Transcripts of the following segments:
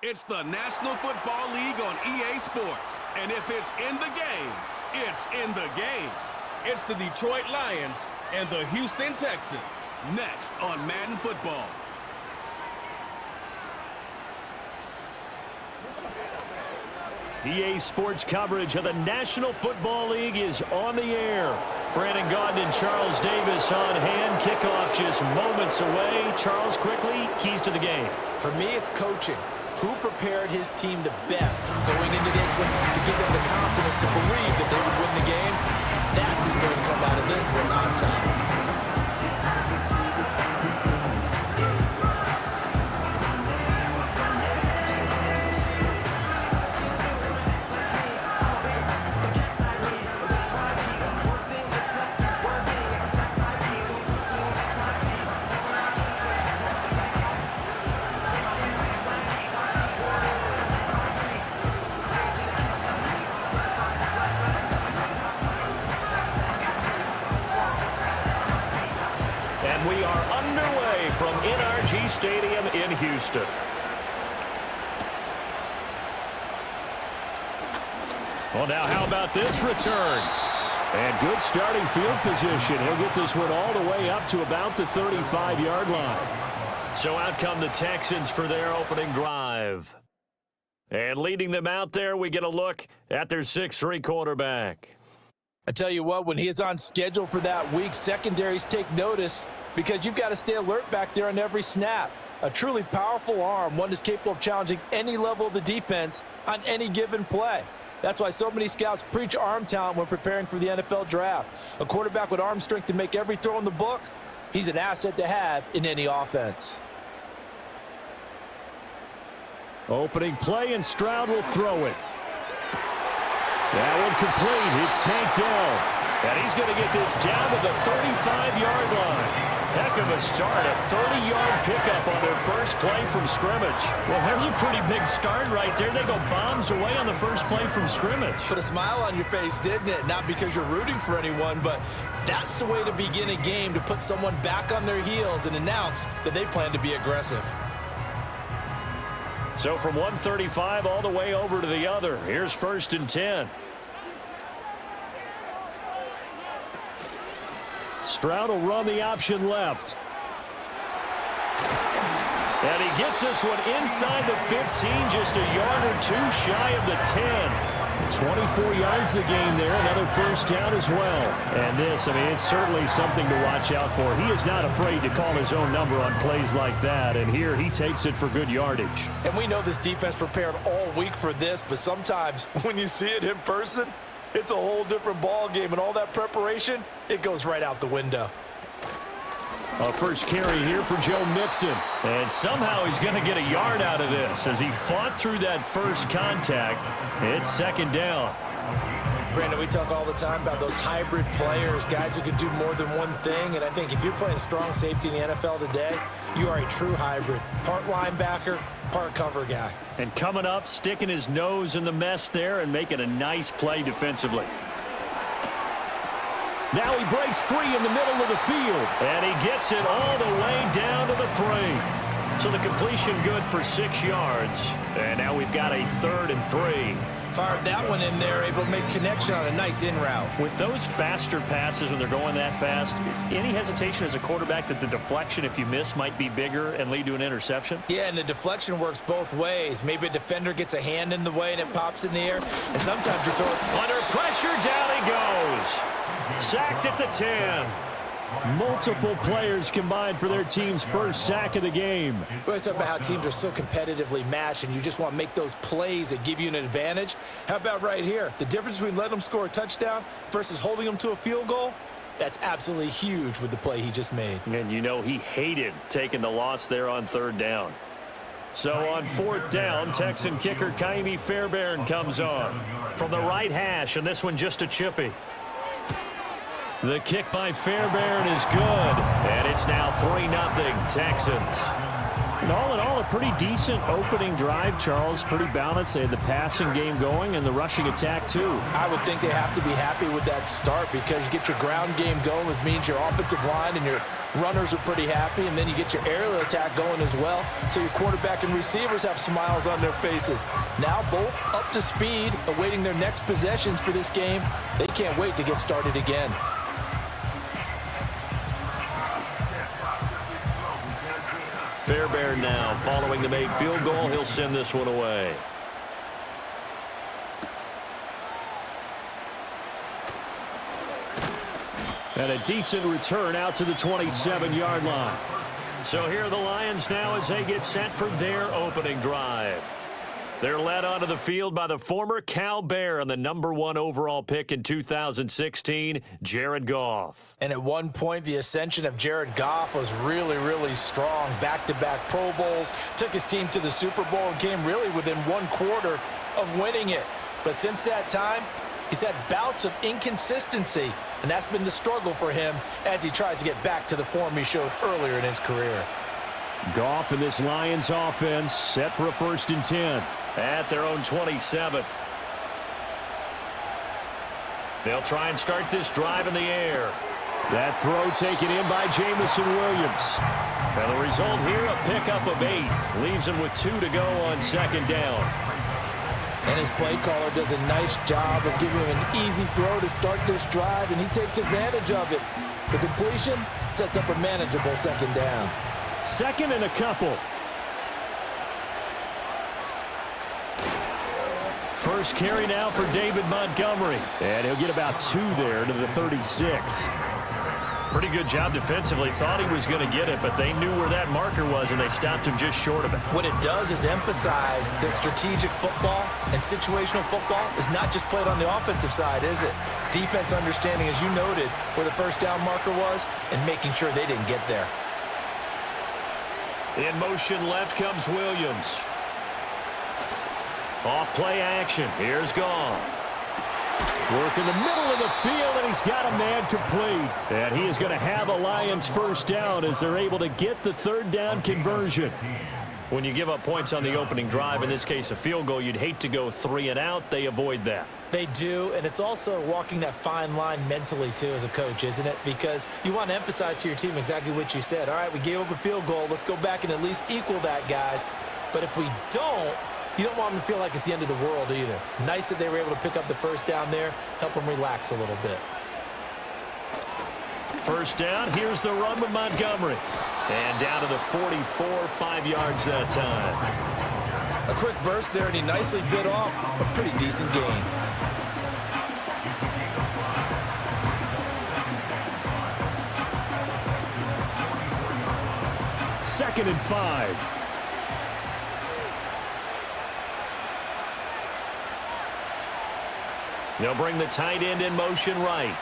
It's the National Football League on EA Sports. And if it's in the game, it's in the game. It's the Detroit Lions and the Houston Texans. Next on Madden Football. EA Sports coverage of the National Football League is on the air. Brandon Gaudin and Charles Davis on hand. Kickoff just moments away. Charles, quickly, keys to the game. For me, it's coaching. Who prepared his team the best going into this one to give them the confidence to believe that they would win the game? That's who's going to come out of this one on top. We are underway from NRG Stadium in Houston. Well, now how about this return? And good starting field position. He'll get this one all the way up to about the 35-yard line. So out come the Texans for their opening drive. And leading them out there, we get a look at their 6'3" quarterback. I tell you what, when he is on schedule for that week, secondaries take notice because you've got to stay alert back there on every snap. A truly powerful arm, one that's capable of challenging any level of the defense on any given play. That's why so many scouts preach arm talent when preparing for the NFL draft. A quarterback with arm strength to make every throw in the book, he's an asset to have in any offense. Opening play, and Stroud will throw it. That one complete. It's tanked down. And he's going to get this down to the 35-yard line. Heck of a start. A 30-yard pickup on their first play from scrimmage. Well, there's a pretty big start right there. They go bombs away on the first play from scrimmage. Put a smile on your face, didn't it? Not because you're rooting for anyone, but that's the way to begin a game, to put someone back on their heels and announce that they plan to be aggressive. So from 135 all the way over to the other. Here's 1st and 10. Stroud will run the option left. And he gets this one inside the 15, just a yard or two shy of the 10. 24 yards the gain there, another first down as well. And this, I mean, it's certainly something to watch out for. He is not afraid to call his own number on plays like that, and here he takes it for good yardage. And we know this defense prepared all week for this, but sometimes when you see it in person, it's a whole different ball game, and all that preparation, it goes right out the window. A first carry here for Joe Mixon. And somehow he's going to get a yard out of this as he fought through that first contact. It's 2nd down. Brandon, we talk all the time about those hybrid players, guys who can do more than one thing. And I think if you're playing strong safety in the NFL today, you are a true hybrid. Part linebacker, part cover guy. And coming up, sticking his nose in the mess there and making a nice play defensively. Now he breaks free in the middle of the field. And he gets it all the way down to the 3. So the completion good for 6 yards. And now we've got a 3rd and 3. Fired that one in there, able to make connection on a nice in route. With those faster passes when they're going that fast, any hesitation as a quarterback that the deflection, if you miss, might be bigger and lead to an interception? Yeah, and the deflection works both ways. Maybe a defender gets a hand in the way and it pops in the air. And sometimes you throw it. Under pressure, down he goes. Sacked at the 10. Multiple players combined for their team's first sack of the game. We always talk about how teams are so competitively matched and you just want to make those plays that give you an advantage. How about right here? The difference between letting them score a touchdown versus holding them to a field goal, that's absolutely huge with the play he just made. And you know he hated taking the loss there on 3rd down. So on 4th down, Texan kicker Kaimi Fairbairn comes on from the right hash, and this one just a chippy. The kick by Fairbairn is good, and it's now 3-0 Texans. And all in all, a pretty decent opening drive, Charles. Pretty balanced. They had the passing game going and the rushing attack, too. I would think they have to be happy with that start because you get your ground game going, which means your offensive line and your runners are pretty happy, and then you get your aerial attack going as well, so your quarterback and receivers have smiles on their faces. Now both up to speed, awaiting their next possessions for this game. They can't wait to get started again. Fairbairn now, following the made field goal, he'll send this one away. And a decent return out to the 27-yard line. So here are the Lions now as they get set for their opening drive. They're led onto the field by the former Cal Bear and the #1 overall pick in 2016, Jared Goff. And at one point, the ascension of Jared Goff was really, really strong. Back-to-back Pro Bowls, took his team to the Super Bowl and came really within one quarter of winning it. But since that time, he's had bouts of inconsistency, and that's been the struggle for him as he tries to get back to the form he showed earlier in his career. Goff and this Lions offense set for a 1st and 10. At their own 27. They'll try and start this drive in the air. That throw taken in by Jamison Williams. And the result here, a pickup of 8. Leaves him with 2 to go on 2nd down. And his play caller does a nice job of giving him an easy throw to start this drive, and he takes advantage of it. The completion sets up a manageable 2nd down. 2nd and a couple. First carry now for David Montgomery. And he'll get about 2 there to the 36. Pretty good job defensively. Thought he was going to get it, but they knew where that marker was, and they stopped him just short of it. What it does is emphasize that strategic football and situational football is not just played on the offensive side, is it? Defense understanding, as you noted, where the first down marker was and making sure they didn't get there. In motion left comes Williams. Off play action. Here's Goff. Work in the middle of the field, and he's got a man complete. And he is going to have a Lions 1st down as they're able to get the 3rd down conversion. When you give up points on the opening drive, in this case a field goal, you'd hate to go 3 and out. They avoid that. They do, and it's also walking that fine line mentally, too, as a coach, isn't it? Because you want to emphasize to your team exactly what you said. All right, we gave up a field goal. Let's go back and at least equal that, guys. But if we don't, you don't want them to feel like it's the end of the world either. Nice that they were able to pick up the 1st down there, help them relax a little bit. 1st down, here's the run with Montgomery. And down to the 44, 5 yards that time. A quick burst there, and he nicely bit off a pretty decent gain. Second and 5. They'll bring the tight end in motion right.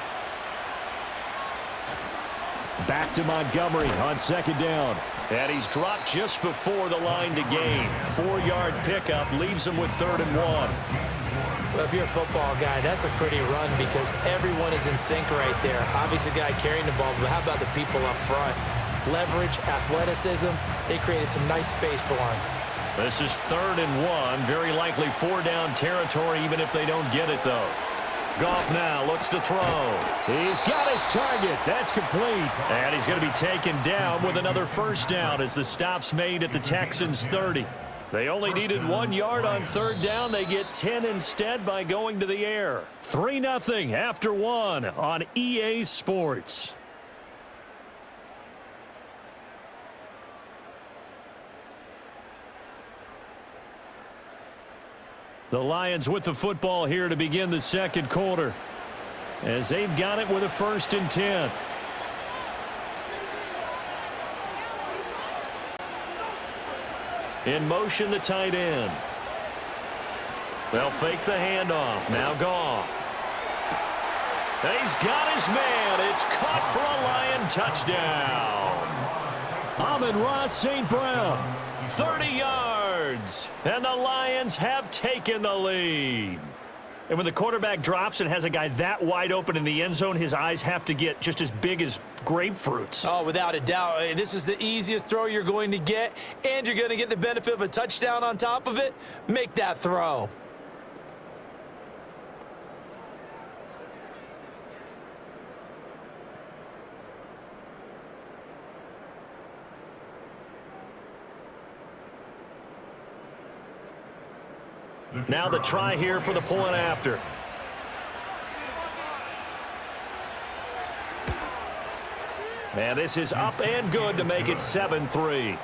Back to Montgomery on 2nd down. And he's dropped just before the line to gain. 4-yard pickup leaves him with 3rd and 1. Well, if you're a football guy, that's a pretty run because everyone is in sync right there. Obviously, the guy carrying the ball, but how about the people up front? Leverage, athleticism, they created some nice space for him. This is 3rd and 1. Very likely 4-down territory, even if they don't get it, though. Goff now looks to throw. He's got his target. That's complete. And he's going to be taken down with another 1st down as the stop's made at the Texans' 30. They only needed 1 yard on 3rd down. They get 10 instead by going to the air. 3-0 after 1 on EA Sports. The Lions with the football here to begin the 2nd quarter, as they've got it with a 1st and 10. In motion, the tight end. They'll fake the handoff. Now Goff. He's got his man. It's caught for a Lion touchdown. Amon-Ra St. Brown. 30 yards. And the Lions have taken the lead. And when the quarterback drops and has a guy that wide open in the end zone, his eyes have to get just as big as grapefruits. Oh, without a doubt. This is the easiest throw you're going to get, and you're going to get the benefit of a touchdown on top of it. Make that throw. Now the try here for the point after. And this is up and good to make it 7-3.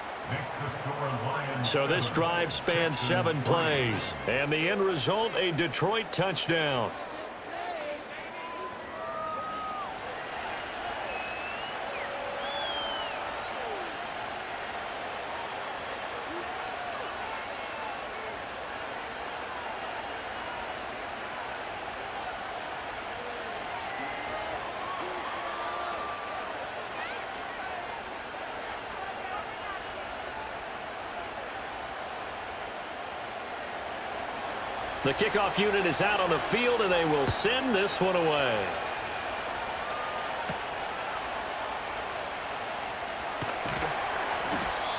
So this drive spans 7 plays. And the end result, a Detroit touchdown. The kickoff unit is out on the field, and they will send this one away.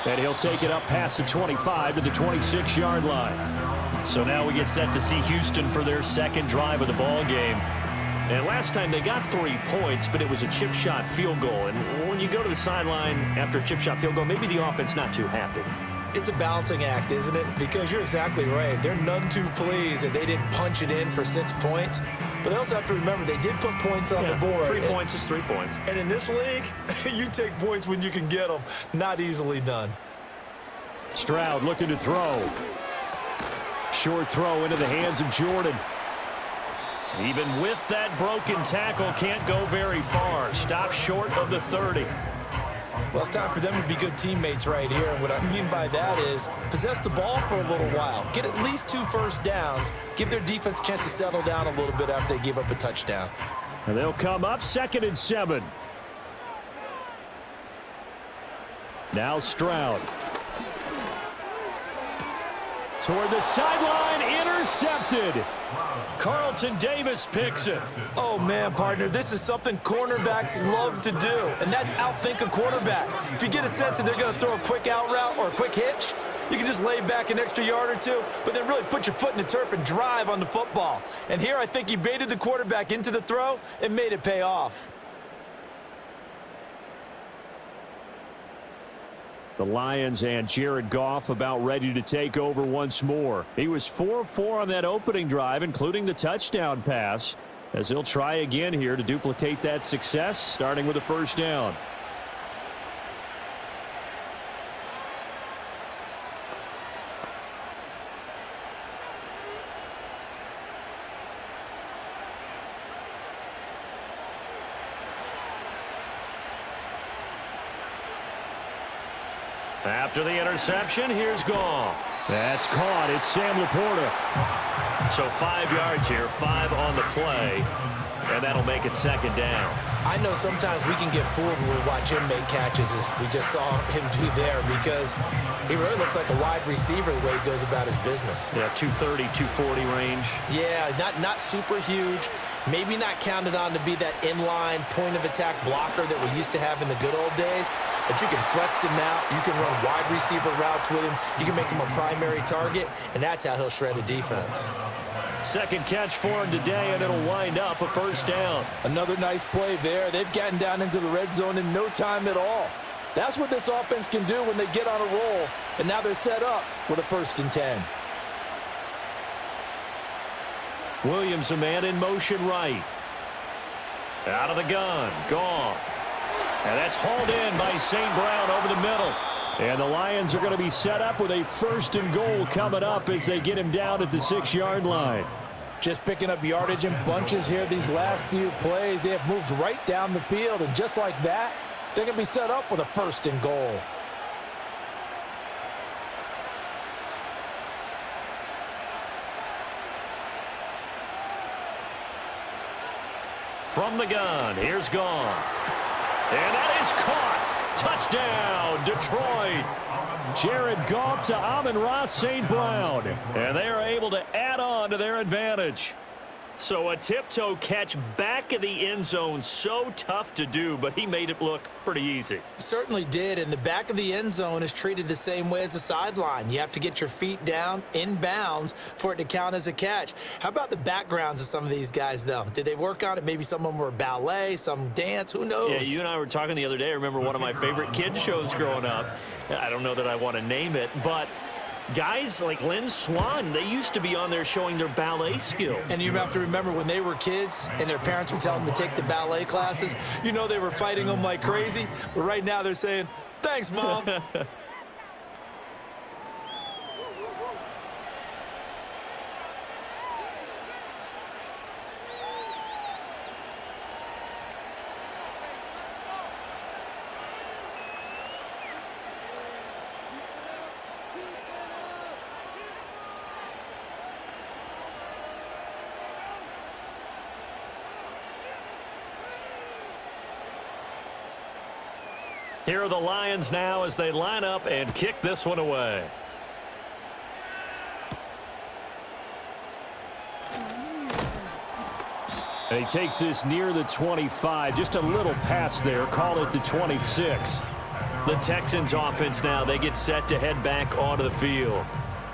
And he'll take it up past the 25 to the 26-yard line. So now we get set to see Houston for their second drive of the ball game. And last time they got 3 points, but it was a chip shot field goal. And when you go to the sideline after a chip shot field goal, maybe the offense not too happy. It's a balancing act, isn't it? Because you're exactly right. They're none too pleased that they didn't punch it in for 6 points. But they also have to remember they did put points on the board. 3 points is 3 points. And in this league, you take points when you can get them. Not easily done. Stroud looking to throw. Short throw into the hands of Jordan. Even with that broken tackle, can't go very far. Stop short of the 30. Well, it's time for them to be good teammates right here. And what I mean by that is possess the ball for a little while. Get at least 2 first downs. Give their defense a chance to settle down a little bit after they give up a touchdown. And they'll come up 2nd and 7. Now Stroud. Toward the sideline, intercepted. Carlton Davis picks it. Oh, man, partner, this is something cornerbacks love to do, and that's outthink a quarterback. If you get a sense that they're going to throw a quick out route or a quick hitch, you can just lay back an extra yard or 2, but then really put your foot in the turf and drive on the football. And here I think he baited the quarterback into the throw and made it pay off. The Lions and Jared Goff about ready to take over once more. He was 4-4 on that opening drive, including the touchdown pass, as he'll try again here to duplicate that success, starting with a first down. After the interception, here's Goff. That's caught. It's Sam Laporta. So 5 yards here, 5 on the play, and that'll make it 2nd down. I know sometimes we can get fooled when we watch him make catches, as we just saw him do there, because he really looks like a wide receiver the way he goes about his business. Yeah, 230, 240 range. Yeah, not super huge. Maybe not counted on to be that inline point-of-attack blocker that we used to have in the good old days, but you can flex him out. You can run wide receiver routes with him. You can make him a primary target, and that's how he'll shred a defense. Second catch for him today, and it'll wind up a first down. Another nice play there. They've gotten down into the red zone in no time at all. That's what this offense can do when they get on a roll, and now they're set up with a 1st and 10. Williams, a man in motion right. Out of the gun, Goff. And that's hauled in by St. Brown over the middle. And the Lions are going to be set up with a 1st and goal coming up as they get him down at the 6-yard line. Just picking up yardage in bunches here these last few plays. They have moved right down the field, and just like that, they're going to be set up with a 1st and goal. From the gun, here's Goff. And that is caught. Touchdown, Detroit. Jared Goff to Amon-Ra St. Brown. And they are able to add on to their advantage. So a tiptoe catch back of the end zone, so tough to do, but he made it look pretty easy. Certainly did, and the back of the end zone is treated the same way as the sideline. You have to get your feet down in bounds for it to count as a catch. How about the backgrounds of some of these guys, though? Did they work on it? Maybe some of them were ballet, some dance, who knows? Yeah, you and I were talking the other day. I remember one of my favorite kids shows growing up. I don't know that I want to name it, but guys like Lynn Swann, they used to be on there showing their ballet skills. And you have to remember when they were kids and their parents would tell them to take the ballet classes, you know they were fighting them like crazy. But right now they're saying, thanks, Mom. Here are the Lions now as they line up and kick this one away. And he takes this near the 25. Just a little pass there. Call it the 26. The Texans offense now, they get set to head back onto the field.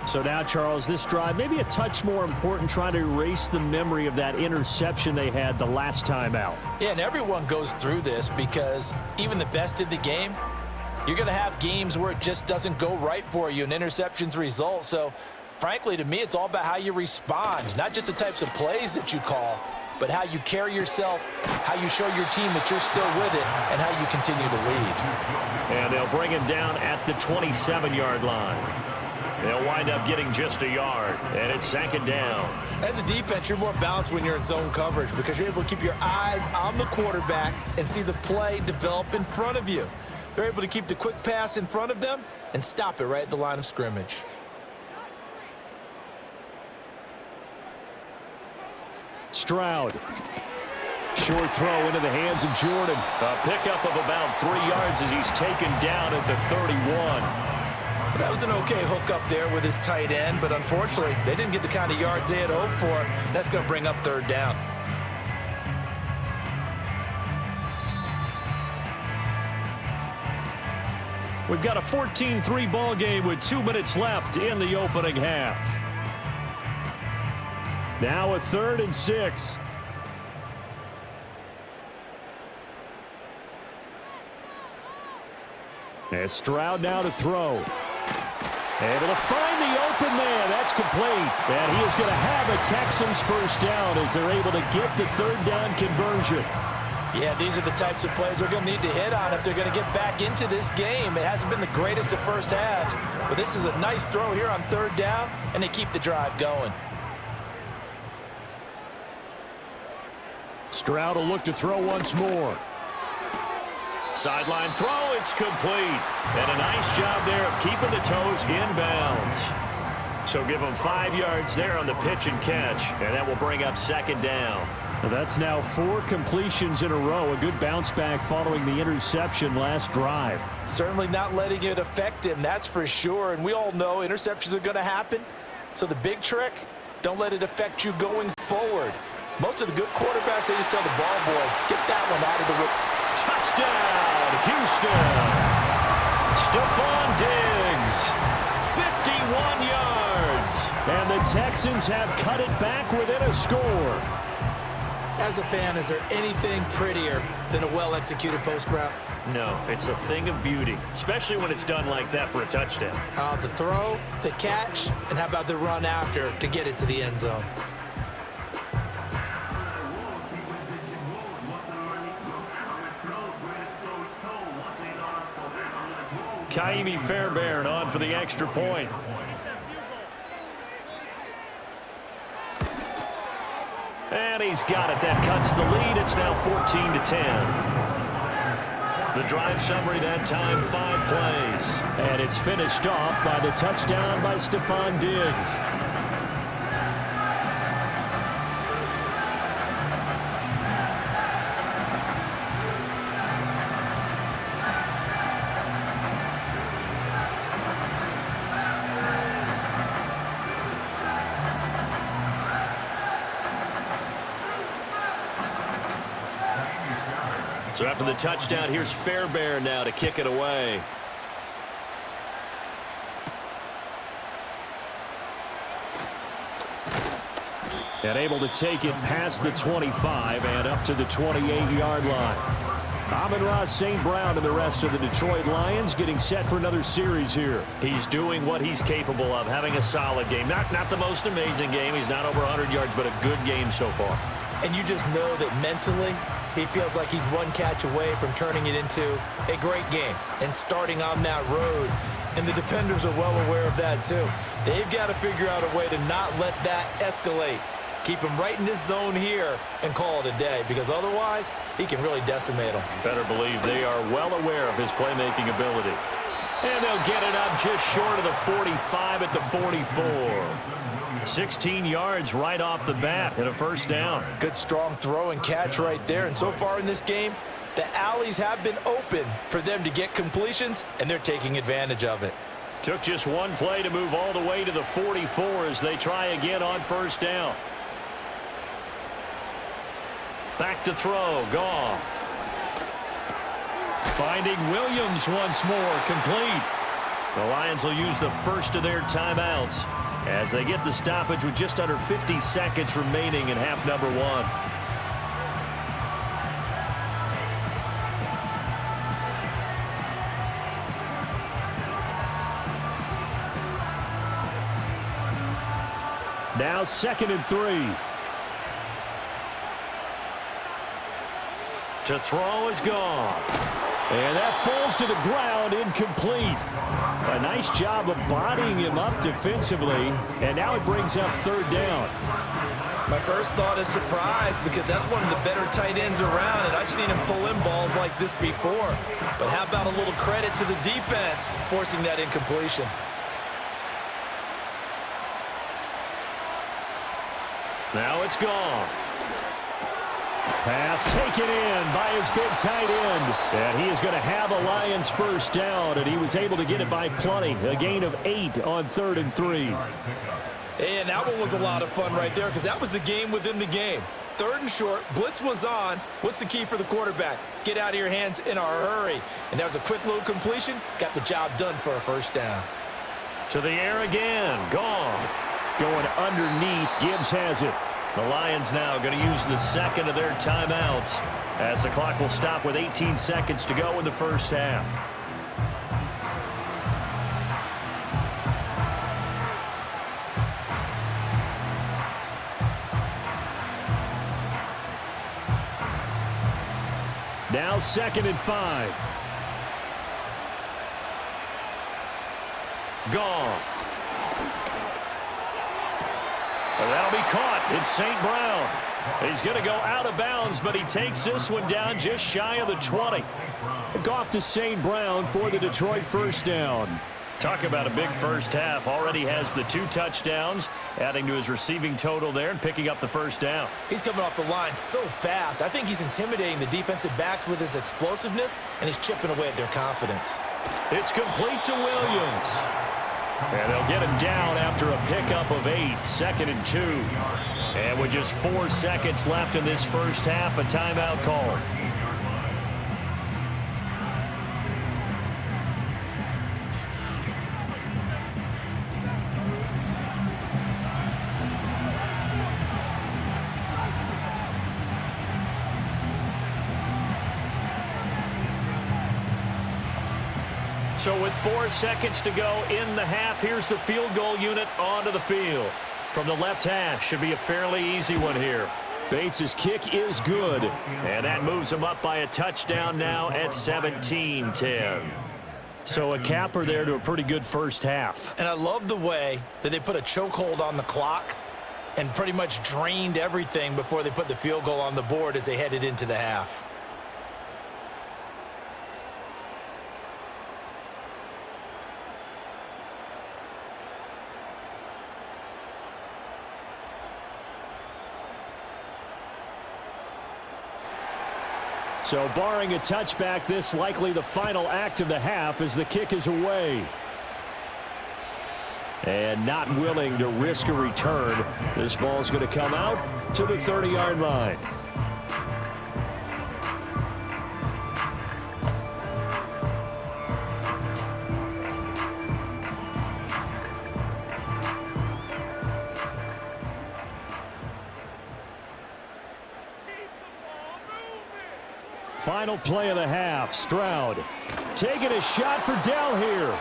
So now, Charles, this drive maybe a touch more important, trying to erase the memory of that interception they had the last time out. Yeah, and everyone goes through this because even the best in the game, you're going to have games where it just doesn't go right for you and interceptions result. So, frankly, to me, it's all about how you respond, not just the types of plays that you call, but how you carry yourself, how you show your team that you're still with it, and how you continue to lead. And they'll bring him down at the 27-yard line. They'll wind up getting just a yard, and it's second down. As a defense, you're more balanced when you're in zone coverage because you're able to keep your eyes on the quarterback and see the play develop in front of you. They're able to keep the quick pass in front of them and stop it right at the line of scrimmage. Stroud. Short throw into the hands of Jordan. A pickup of about 3 yards as he's taken down at the 31. That was an okay hook up there with his tight end, but unfortunately, they didn't get the kind of yards they had hoped for. That's going to bring up third down. We've got a 14-3 ball game with 2 minutes left in the opening half. Now a 3rd and 6. And Stroud now to throw. Able to find the open man. That's complete. And he is going to have a Texans first down as they're able to get the third down conversion. Yeah, these are the types of plays they're going to need to hit on if they're going to get back into this game. It hasn't been the greatest of first halves, but this is a nice throw here on third down, and they keep the drive going. Stroud will look to throw once more. Sideline throw, it's complete. And a nice job there of keeping the toes inbounds. So give them 5 yards there on the pitch and catch, and that will bring up second down. That's now 4 completions in a row. A good bounce back following the interception last drive. Certainly not letting it affect him, that's for sure. And we all know interceptions are going to happen. So the big trick, don't let it affect you going forward. Most of the good quarterbacks, they just tell the ball boy, get that one out of the room. Touchdown, Houston. Stephon Diggs, 51 yards. And the Texans have cut it back within a score. As a fan, is there anything prettier than a well-executed post route? No, it's a thing of beauty, especially when it's done like that for a touchdown. The throw, the catch, and how about the run after to get it to the end zone? Kaimi Fairbairn on for the extra point. And he's got it. That cuts the lead. It's now 14-10. The drive summary that time, 5 plays. And it's finished off by the touchdown by Stephon Diggs. So after the touchdown, here's Fairbairn now to kick it away. And able to take it past the 25 and up to the 28-yard line. Amon-Ra St. Brown and the rest of the Detroit Lions getting set for another series here. He's doing what he's capable of, having a solid game. Not the most amazing game. He's not over 100 yards, but a good game so far. And you just know that mentally, he feels like he's one catch away from turning it into a great game and starting on that road. And the defenders are well aware of that, too. They've got to figure out a way to not let that escalate. Keep him right in this zone here and call it a day, because otherwise he can really decimate them. Better believe they are well aware of his playmaking ability. And they'll get it up just short of the 45 at the 44. 16 yards right off the bat and a first down. Good strong throw and catch right there. And so far in this game, the alleys have been open for them to get completions, and they're taking advantage of it. Took just one play to move all the way to the 44 as they try again on first down. Back to throw, Goff. Finding Williams once more, complete. The Lions will use the first of their timeouts as they get the stoppage with just under 50 seconds remaining in half number one. Now 2nd and 3. To throw is Goff. And that falls to the ground, incomplete. A nice job of bodying him up defensively, and now it brings up 3rd down. My first thought is surprise, because that's one of the better tight ends around, and I've seen him pull in balls like this before. But how about a little credit to the defense forcing that incompletion? Now it's Goff. Pass taken in by his big tight end. And he is going to have a Lions first down, and he was able to get it by plenty. A gain of 8 on 3rd and 3. And that one was a lot of fun right there, because that was the game within the game. 3rd and short, blitz was on. What's the key for the quarterback? Get out of your hands in a hurry. And that was a quick little completion. Got the job done for a first down. To the air again. Goff going underneath. Gibbs has it. The Lions now going to use the second of their timeouts as the clock will stop with 18 seconds to go in the first half. Now 2nd and 5. Goff. That'll be caught. It's St. Brown. He's going to go out of bounds, but he takes this one down just shy of the 20. Goff to St. Brown for the Detroit first down. Talk about a big first half. Already has the 2 touchdowns, adding to his receiving total there and picking up the first down. He's coming off the line so fast. I think he's intimidating the defensive backs with his explosiveness, and he's chipping away at their confidence. It's complete to Williams. And they'll get him down after a pickup of 8, 2nd and 2. And with just 4 seconds left in this first half, a timeout call. So with 4 seconds to go in the half, here's the field goal unit onto the field. From the left hash, should be a fairly easy one here. Bates' kick is good, and that moves him up by a touchdown now at 17-10. So a capper there to a pretty good first half. And I love the way that they put a chokehold on the clock and pretty much drained everything before they put the field goal on the board as they headed into the half. So barring a touchback, this likely the final act of the half as the kick is away. And not willing to risk a return. This ball's going to come out to the 30-yard line. Final play of the half. Stroud taking a shot for Dell here.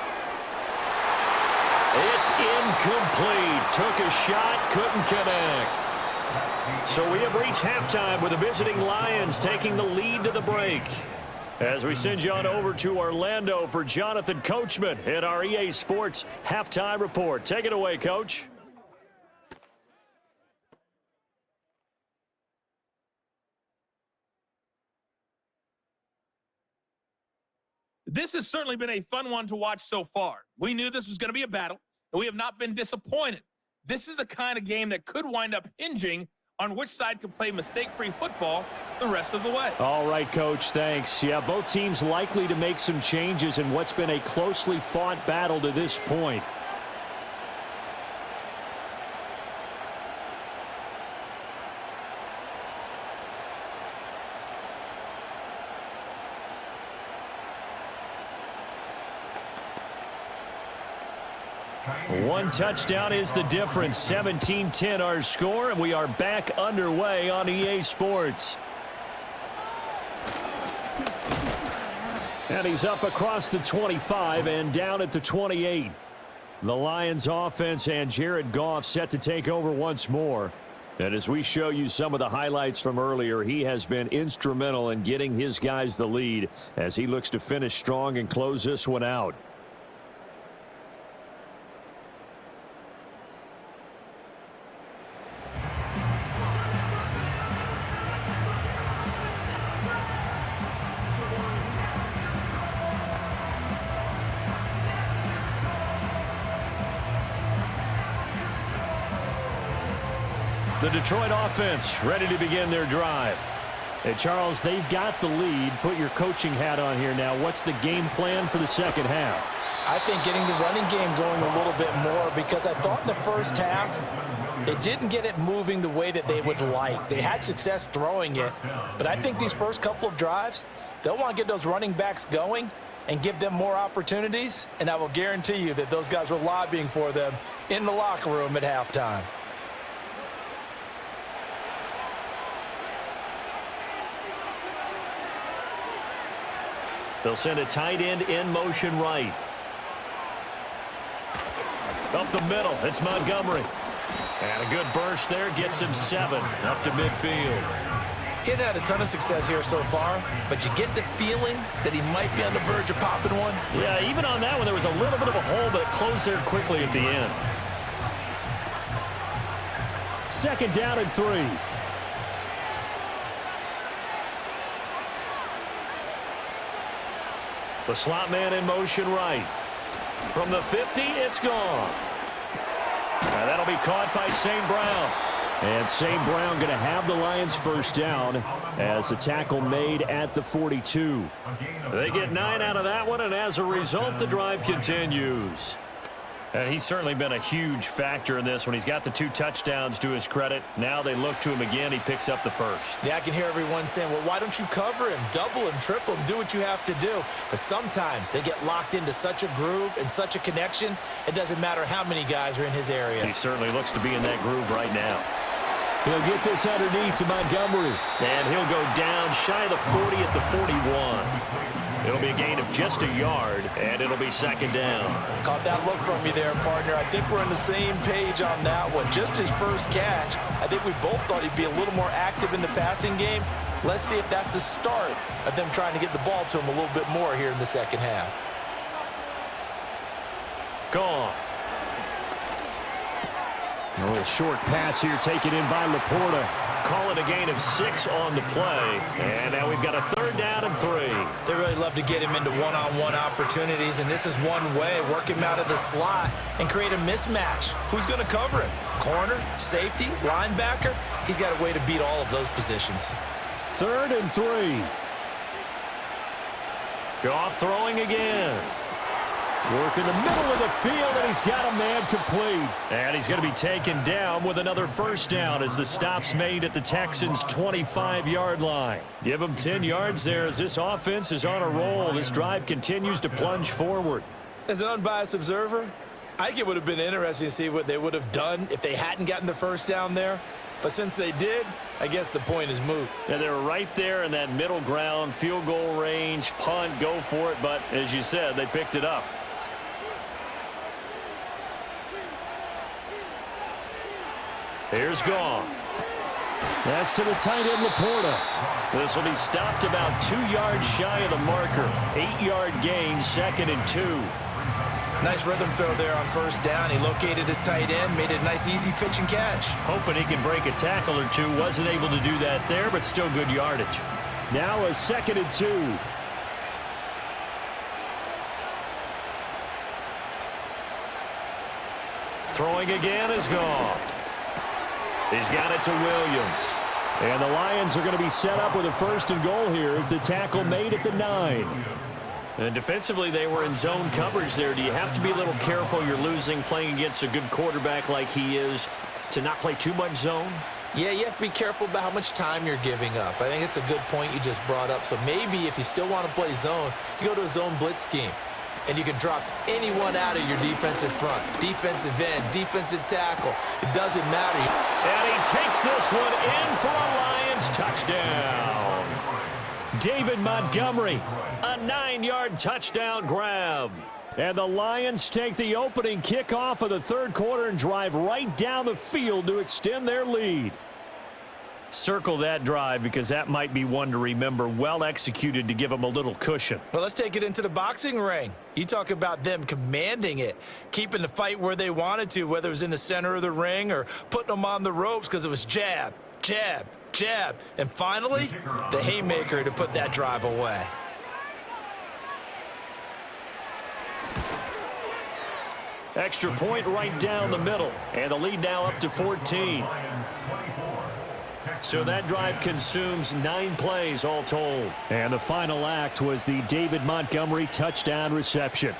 It's incomplete. Took a shot, couldn't connect. So we have reached halftime with the visiting Lions taking the lead to the break. As we send you on over to Orlando for Jonathan Coachman in our EA Sports Halftime Report. Take it away, Coach. This has certainly been a fun one to watch so far. We knew this was going to be a battle, and we have not been disappointed. This is the kind of game that could wind up hinging on which side can play mistake-free football the rest of the way. All right, Coach, thanks. Yeah, both teams likely to make some changes in what's been a closely fought battle to this point. One touchdown is the difference. 17-10 our score, and we are back underway on EA Sports. And he's up across the 25 and down at the 28. The Lions offense and Jared Goff set to take over once more. And as we show you some of the highlights from earlier, he has been instrumental in getting his guys the lead as he looks to finish strong and close this one out. The Detroit offense ready to begin their drive. Hey, Charles, they've got the lead. Put your coaching hat on here now. What's the game plan for the second half? I think getting the running game going a little bit more, because I thought in the first half it didn't get it moving the way that they would like. They had success throwing it, but I think these first couple of drives, they'll want to get those running backs going and give them more opportunities, and I will guarantee you that those guys were lobbying for them in the locker room at halftime. They'll send a tight end in motion right. Up the middle, it's Montgomery. And a good burst there, gets him 7 up to midfield. He hadn't had a ton of success here so far, but you get the feeling that he might be on the verge of popping one. Yeah, even on that one, there was a little bit of a hole, but it closed there quickly at the end. 2nd down and 3. The slot man in motion right. From the 50, it's Goff. And that'll be caught by St. Brown. And St. Brown going to have the Lions first down as the tackle made at the 42. They get 9 out of that one, and as a result, the drive continues. And he's certainly been a huge factor in this when he's got the 2 touchdowns to his credit. Now they look to him again. He picks up the first. Yeah, I can hear everyone saying, well, why don't you cover him, double him, triple him, do what you have to do. But sometimes they get locked into such a groove and such a connection, it doesn't matter how many guys are in his area. He certainly looks to be in that groove right now. He'll get this underneath to Montgomery. And he'll go down shy of the 40 at the 41. It'll be a gain of just a yard, and it'll be 2nd down. Caught that look from you there, partner. I think we're on the same page on that one. Just his first catch, I think we both thought he'd be a little more active in the passing game. Let's see if that's the start of them trying to get the ball to him a little bit more here in the second half. Gone. A little short pass here taken in by Laporta. Call it a gain of 6 on the play. And now we've got a 3rd down and 3. They really love to get him into one-on-one opportunities, and this is one way. Work him out of the slot and create a mismatch. Who's going to cover him? Corner, safety, linebacker? He's got a way to beat all of those positions. 3rd and 3. Goff throwing again. Work in the middle of the field, and he's got a man complete. And he's going to be taken down with another first down as the stop's made at the Texans' 25-yard line. Give him 10 yards there as this offense is on a roll. This drive continues to plunge forward. As an unbiased observer, I think it would have been interesting to see what they would have done if they hadn't gotten the first down there. But since they did, I guess the point is moot. Yeah, they were right there in that middle ground, field goal range, punt, go for it. But as you said, they picked it up. Here's Goff. That's to the tight end, Laporta. This will be stopped about 2 yards shy of the marker. 8-yard gain, 2nd and 2. Nice rhythm throw there on first down. He located his tight end, made it a nice easy pitch and catch. Hoping he can break a tackle or two. Wasn't able to do that there, but still good yardage. Now a 2nd and 2. Throwing again is Goff. He's got it to Williams. And the Lions are going to be set up with a 1st and goal here as the tackle made at the 9. And defensively, they were in zone coverage there. Do you have to be a little careful? You're losing playing against a good quarterback like he is to not play too much zone? Yeah, you have to be careful about how much time you're giving up. I think it's a good point you just brought up. So maybe if you still want to play zone, you go to a zone blitz scheme. And you can drop anyone out of your defensive front. Defensive end, defensive tackle. It doesn't matter. And he takes this one in for a Lions touchdown. David Montgomery, a 9-yard touchdown grab. And the Lions take the opening kickoff of the 3rd quarter and drive right down the field to extend their lead. Circle that drive because that might be one to remember. Well executed to give them a little cushion. Well, let's take it into the boxing ring. You talk about them commanding it, keeping the fight where they wanted to, whether it was in the center of the ring or putting them on the ropes because it was jab, jab, jab. And finally, the haymaker to put that drive away. Extra point right down the middle. And the lead now up to 14. So that drive consumes 9 plays all told. And the final act was the David Montgomery touchdown reception.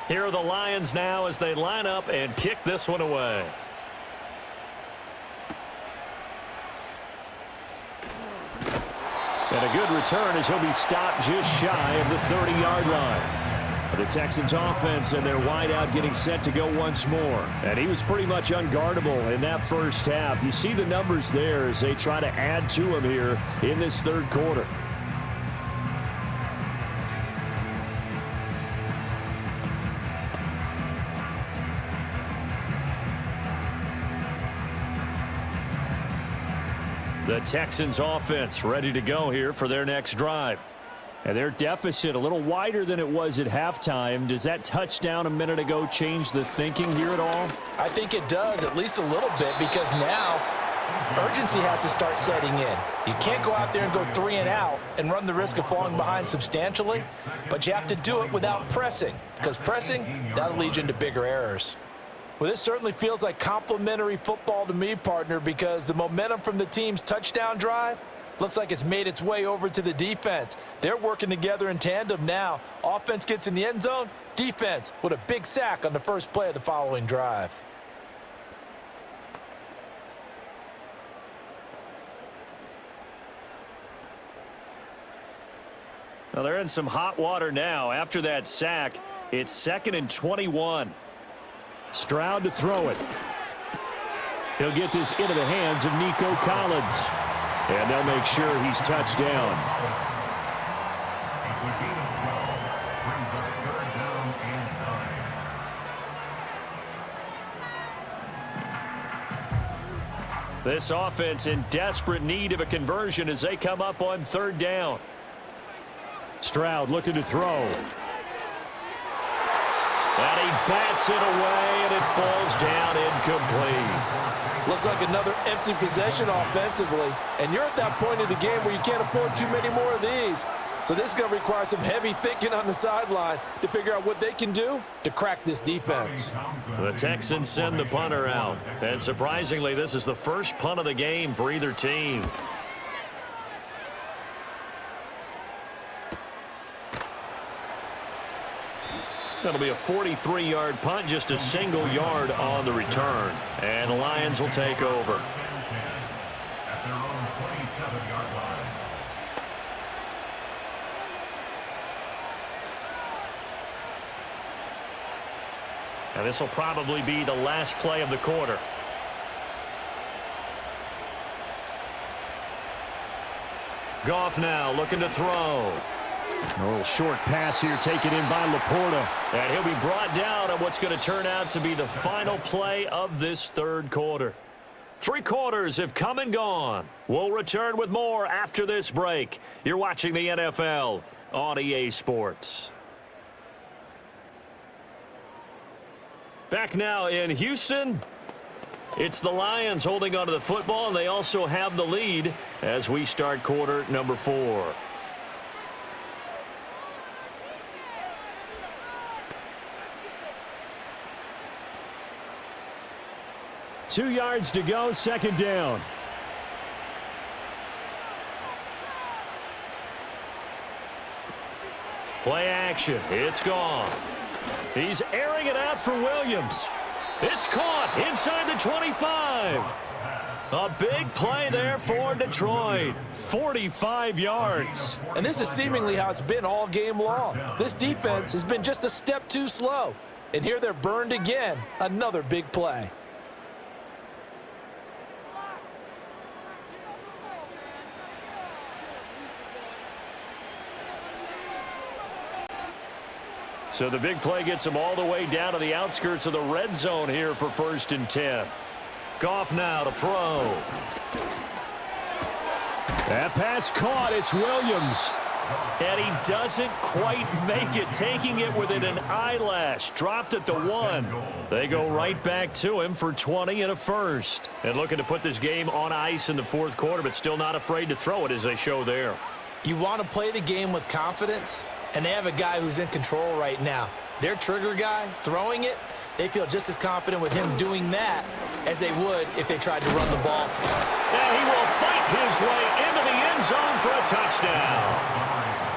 Here are the Lions now as they line up and kick this one away. And a good return as he'll be stopped just shy of the 30-yard line. The Texans offense and their wideout getting set to go once more. And he was pretty much unguardable in that first half. You see the numbers there as they try to add to him here in this 3rd quarter. The Texans offense ready to go here for their next drive. And their deficit a little wider than it was at halftime. Does that touchdown a minute ago change the thinking here at all? I think it does, at least a little bit, because now urgency has to start setting in. You can't go out there and go 3 and out and run the risk of falling behind substantially, but you have to do it without pressing, because pressing, that'll lead you into bigger errors. Well, this certainly feels like complimentary football to me, partner, because the momentum from the team's touchdown drive looks like it's made its way over to the defense. They're working together in tandem now. Offense gets in the end zone, defense with a big sack on the first play of the following drive. Well, they're in some hot water now. After that sack, it's 2nd and 21. Stroud to throw it. He'll get this into the hands of Nico Collins. And they'll make sure he's touched down. This offense in desperate need of a conversion as they come up on 3rd down. Stroud looking to throw. And he bats it away, and it falls down incomplete. Looks like another empty possession offensively. And you're at that point in the game where you can't afford too many more of these. So this is going to require some heavy thinking on the sideline to figure out what they can do to crack this defense. The Texans send the punter out. And surprisingly, this is the first punt of the game for either team. That'll be a 43-yard punt, just a single yard on the return. And the Lions will take over. And this will probably be the last play of the quarter. Goff now looking to throw. A little short pass here taken in by Laporta. And he'll be brought down on what's going to turn out to be the final play of this third quarter. 3 quarters have come and gone. We'll return with more after this break. You're watching the NFL on EA Sports. Back now in Houston. It's the Lions holding onto the football, and they also have the lead as we start quarter number 4. Two yards to go, second down. Play action. It's Goff. He's airing it out for Williams. It's caught inside the 25. A big play there for Detroit. 45 yards. And this is seemingly how it's been all game long. This defense has been just a step too slow. And here they're burned again. Another big play. So the big play gets him all the way down to the outskirts of the red zone here for 1st and 10. Goff now to throw. That pass caught. It's Williams. And he doesn't quite make it, taking it within an eyelash. Dropped at the 1. They go right back to him for 20 and a first. And looking to put this game on ice in the 4th quarter, but still not afraid to throw it as they show there. You want to play the game with confidence? And they have a guy who's in control right now. Their trigger guy throwing it, they feel just as confident with him doing that as they would if they tried to run the ball. And he will fight his way into the end zone for a touchdown.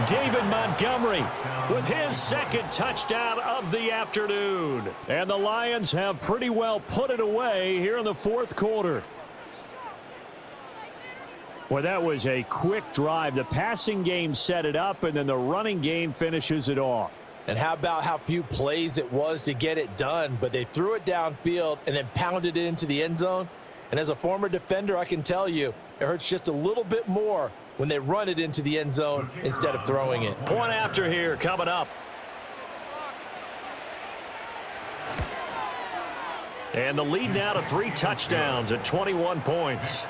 David Montgomery with his 2nd touchdown of the afternoon. And the Lions have pretty well put it away here in the 4th quarter. Well, that was a quick drive. The passing game set it up, and then the running game finishes it off. And how about how few plays it was to get it done, but they threw it downfield and then pounded it into the end zone. And as a former defender, I can tell you, it hurts just a little bit more when they run it into the end zone instead of throwing it. Point after here coming up. And the lead now to 3 touchdowns at 21 points.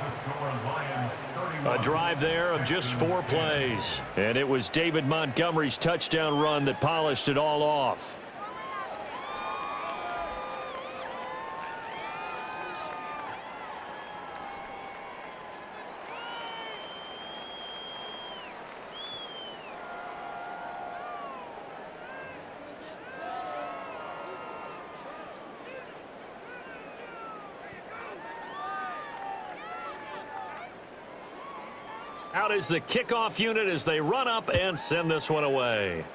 A drive there of just 4 plays. And it was David Montgomery's touchdown run that polished it all off. Out is the kickoff unit as they run up and send this one away.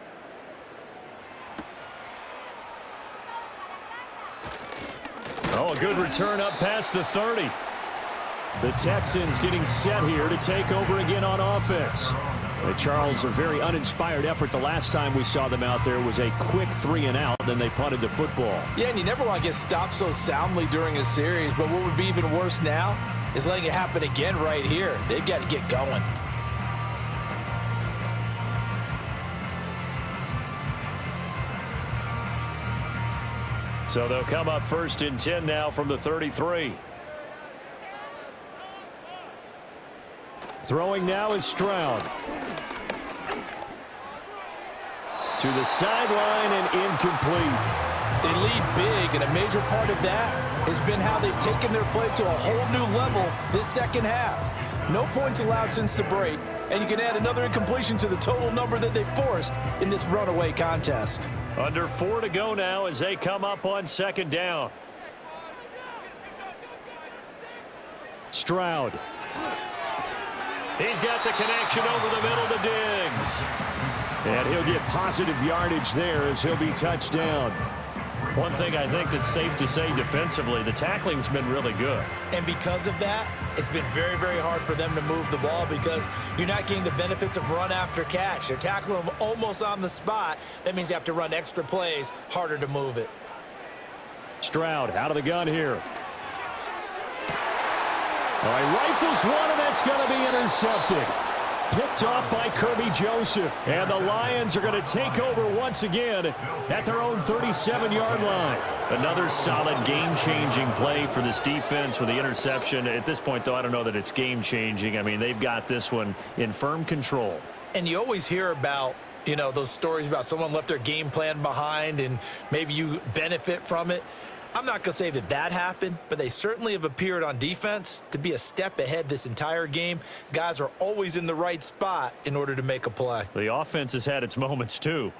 Oh, a good return up past the 30. The Texans getting set here to take over again on offense. Charles, a very uninspired effort. The last time we saw them out there was a quick 3 and out, then they punted the football. Yeah, and you never want to get stopped so soundly during a series, but what would be even worse now is letting it happen again right here. They've got to get going. So they'll come up 1st and 10 now from the 33. Throwing now is Stroud. To the sideline and incomplete. They lead big, and a major part of that has been how they've taken their play to a whole new level this second half. No points allowed since the break, and you can add another incompletion to the total number that they forced in this runaway contest. Under 4 to go now as they come up on 2nd down. Stroud. He's got the connection over the middle to Diggs. And he'll get positive yardage there as he'll be touched down. One thing I think that's safe to say defensively, the tackling's been really good. And because of that, it's been very, very hard for them to move the ball because you're not getting the benefits of run after catch. They're tackling them almost on the spot. That means you have to run extra plays, harder to move it. Stroud out of the gun here. All right, rifles one, and that's going to be intercepted. Picked off by Kirby Joseph. And the Lions are going to take over once again at their own 37-yard line. Another solid game-changing play for this defense with the interception. At this point, though, I don't know that it's game-changing. I mean, they've got this one in firm control. And you always hear about, you know, those stories about someone left their game plan behind and maybe you benefit from it. I'm not going to say that that happened, but they certainly have appeared on defense to be a step ahead this entire game. Guys are always in the right spot in order to make a play. The offense has had its moments, too.